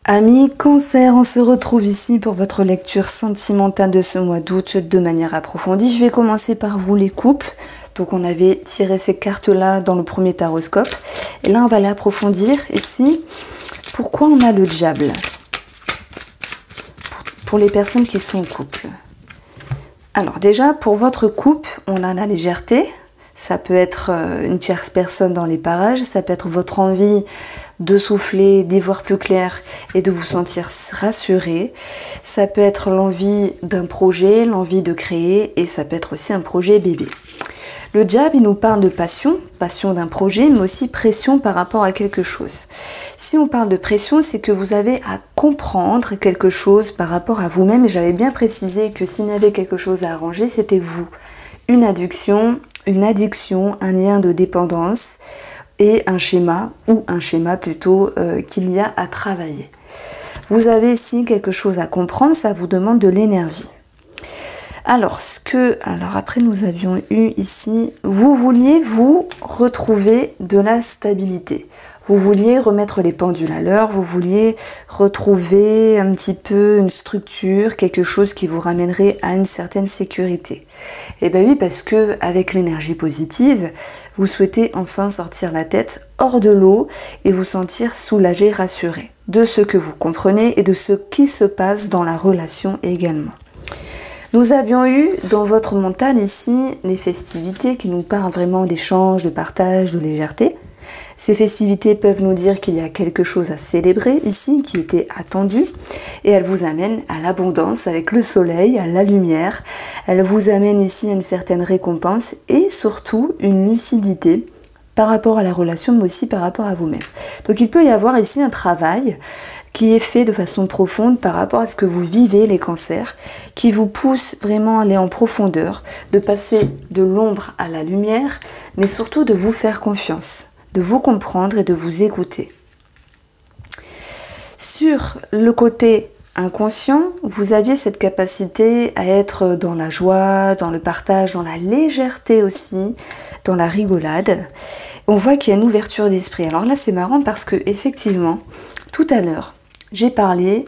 Amis Cancer, on se retrouve ici pour votre lecture sentimentale de ce mois d'août de manière approfondie. Je vais commencer par vous les couples. Donc on avait tiré ces cartes-là dans le premier taroscope. Et là on va les approfondir ici. Pourquoi on a le diable? Pour les personnes qui sont en couple. Alors déjà, pour votre couple, on a la légèreté. Ça peut être une tierce personne dans les parages, ça peut être votre envie de souffler, d'y voir plus clair et de vous sentir rassuré. Ça peut être l'envie d'un projet, l'envie de créer et ça peut être aussi un projet bébé. Le diable, il nous parle de passion, passion d'un projet, mais aussi pression par rapport à quelque chose. Si on parle de pression, c'est que vous avez à comprendre quelque chose par rapport à vous-même. Et j'avais bien précisé que s'il y avait quelque chose à arranger, c'était vous. Une addiction, un lien de dépendance et un schéma, ou un schéma plutôt, qu'il y a à travailler. Vous avez ici quelque chose à comprendre, ça vous demande de l'énergie. Alors après nous avions eu ici, vous vouliez vous retrouver de la stabilité. Vous vouliez remettre les pendules à l'heure, vous vouliez retrouver un petit peu une structure, quelque chose qui vous ramènerait à une certaine sécurité. Et bien oui, parce que avec l'énergie positive, vous souhaitez enfin sortir la tête hors de l'eau et vous sentir soulagé, rassuré de ce que vous comprenez et de ce qui se passe dans la relation également. Nous avions eu dans votre mental ici les festivités qui nous parlent vraiment d'échange, de partage, de légèreté. Ces festivités peuvent nous dire qu'il y a quelque chose à célébrer ici, qui était attendu, et elles vous amènent à l'abondance avec le soleil, à la lumière. Elles vous amènent ici à une certaine récompense et surtout une lucidité par rapport à la relation, mais aussi par rapport à vous-même. Donc il peut y avoir ici un travail qui est fait de façon profonde par rapport à ce que vous vivez, les cancers, qui vous pousse vraiment à aller en profondeur, de passer de l'ombre à la lumière, mais surtout de vous faire confiance, de vous comprendre et de vous écouter. Sur le côté inconscient, vous aviez cette capacité à être dans la joie, dans le partage, dans la légèreté aussi, dans la rigolade. On voit qu'il y a une ouverture d'esprit. Alors là, c'est marrant parce que effectivement, tout à l'heure, j'ai parlé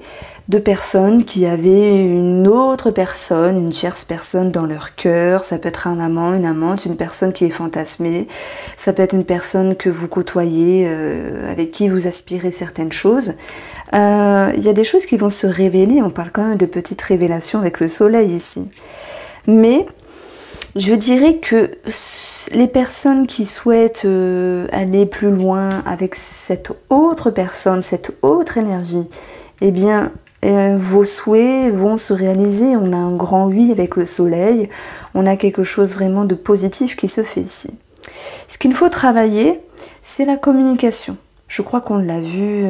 de personnes qui avaient une autre personne, une tierce personne dans leur cœur. Ça peut être un amant, une amante, une personne qui est fantasmée. Ça peut être une personne que vous côtoyez, avec qui vous aspirez certaines choses. Il y a des choses qui vont se révéler. On parle quand même de petites révélations avec le soleil ici. Mais je dirais que les personnes qui souhaitent aller plus loin avec cette autre personne, cette autre énergie, eh bien, vos souhaits vont se réaliser. On a un grand oui avec le soleil. On a quelque chose vraiment de positif qui se fait ici. Ce qu'il faut travailler, c'est la communication. Je crois qu'on l'a vu...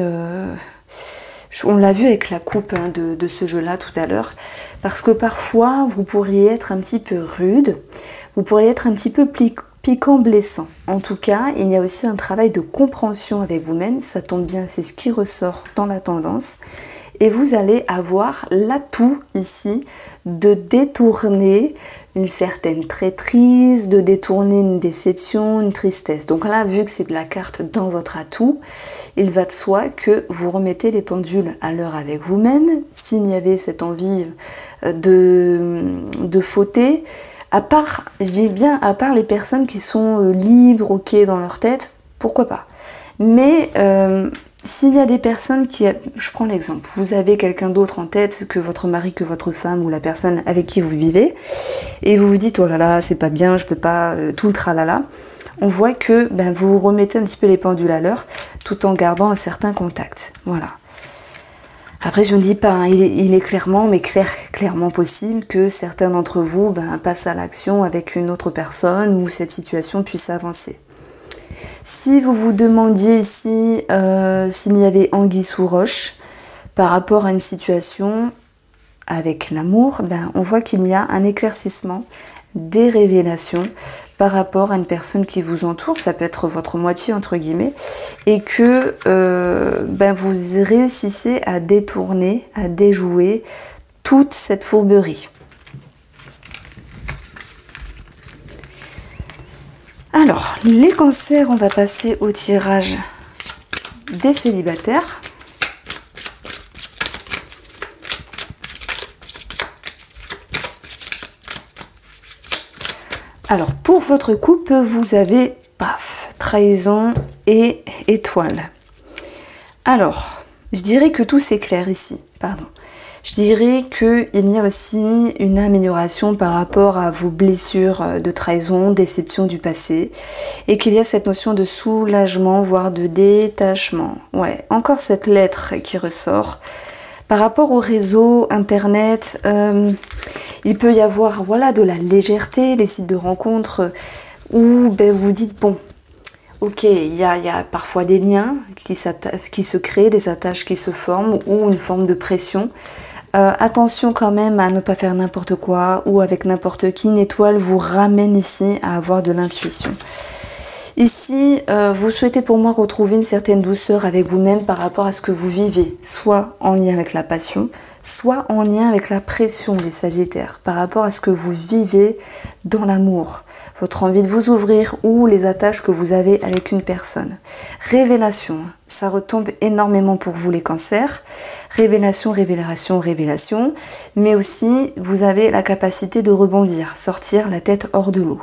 On l'a vu avec la coupe de ce jeu-là tout à l'heure, parce que parfois vous pourriez être un petit peu rude, vous pourriez être un petit peu piquant, blessant. En tout cas, il y a aussi un travail de compréhension avec vous-même, ça tombe bien, c'est ce qui ressort dans la tendance, et vous allez avoir l'atout ici de détourner une certaine traîtrise, de détourner une déception, une tristesse. Donc là, vu que c'est de la carte dans votre atout, il va de soi que vous remettez les pendules à l'heure avec vous-même. S'il y avait cette envie de fauter, à part les personnes qui sont libres, ok, dans leur tête, pourquoi pas. Mais s'il y a des personnes qui... Je prends l'exemple, vous avez quelqu'un d'autre en tête que votre mari, que votre femme ou la personne avec qui vous vivez, et vous vous dites, oh là là, c'est pas bien, je peux pas, tout le tralala. On voit que vous remettez un petit peu les pendules à l'heure, tout en gardant un certain contact. Voilà. Après, je ne dis pas, il est clairement possible que certains d'entre vous passent à l'action avec une autre personne ou cette situation puisse avancer. Si vous vous demandiez ici s'il y avait anguille sous roche par rapport à une situation avec l'amour, on voit qu'il y a un éclaircissement, des révélations par rapport à une personne qui vous entoure, ça peut être votre moitié entre guillemets, et que vous réussissez à détourner, à déjouer toute cette fourberie. Alors, les cancers, on va passer au tirage des célibataires. Alors, pour votre couple, vous avez, paf, trahison et étoile. Alors, je dirais que tout s'éclaire ici, pardon. Je dirais qu'il y a aussi une amélioration par rapport à vos blessures de trahison, déception du passé, et qu'il y a cette notion de soulagement, voire de détachement. Ouais, encore cette lettre qui ressort. Par rapport au réseau, internet, il peut y avoir voilà, de la légèreté, les sites de rencontres où vous dites, bon, ok, il y a parfois des liens qui se créent, des attaches qui se forment ou une forme de pression. Attention quand même à ne pas faire n'importe quoi ou avec n'importe qui. Une étoile vous ramène ici à avoir de l'intuition. Ici, vous souhaitez pour moi retrouver une certaine douceur avec vous-même par rapport à ce que vous vivez, soit en lien avec la passion, soit en lien avec la pression des Sagittaires, par rapport à ce que vous vivez dans l'amour, votre envie de vous ouvrir ou les attaches que vous avez avec une personne. Révélation, ça retombe énormément pour vous les cancers. Révélation, révélation, révélation. Mais aussi, vous avez la capacité de rebondir, sortir la tête hors de l'eau.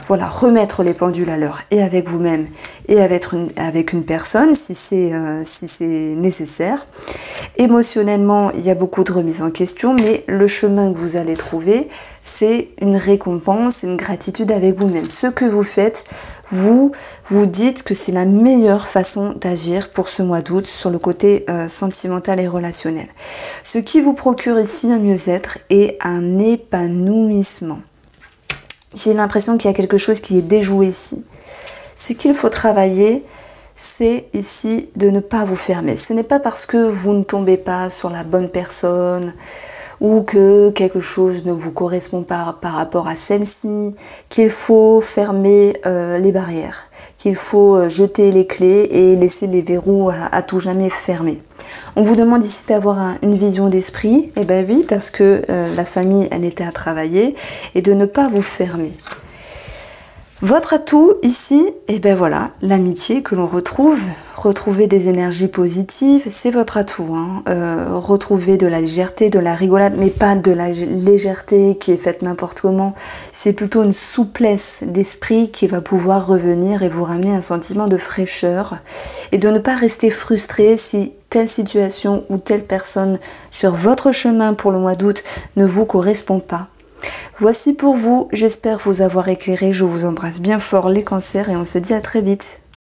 Voilà, remettre les pendules à l'heure et avec vous-même et avec une personne si c'est nécessaire. Émotionnellement, il y a beaucoup de remises en question, mais le chemin que vous allez trouver, c'est une récompense, une gratitude avec vous-même. Ce que vous faites, vous dites que c'est la meilleure façon d'agir pour ce mois d'août sur le côté sentimental et relationnel. Ce qui vous procure ici un mieux-être et un épanouissement. J'ai l'impression qu'il y a quelque chose qui est déjoué ici. Ce qu'il faut travailler, c'est ici de ne pas vous fermer. Ce n'est pas parce que vous ne tombez pas sur la bonne personne ou que quelque chose ne vous correspond pas par rapport à celle-ci, qu'il faut fermer les barrières, qu'il faut jeter les clés et laisser les verrous à tout jamais fermés. On vous demande ici d'avoir une vision d'esprit, et ben oui, parce que la famille, elle était à travailler, et de ne pas vous fermer. Votre atout ici, et ben voilà, l'amitié que l'on retrouve, retrouver des énergies positives, c'est votre atout. Retrouver de la légèreté, de la rigolade, mais pas de la légèreté qui est faite n'importe comment. C'est plutôt une souplesse d'esprit qui va pouvoir revenir et vous ramener un sentiment de fraîcheur et de ne pas rester frustré si telle situation ou telle personne sur votre chemin pour le mois d'août ne vous correspond pas. Voici pour vous, j'espère vous avoir éclairé, je vous embrasse bien fort les cancers et on se dit à très vite.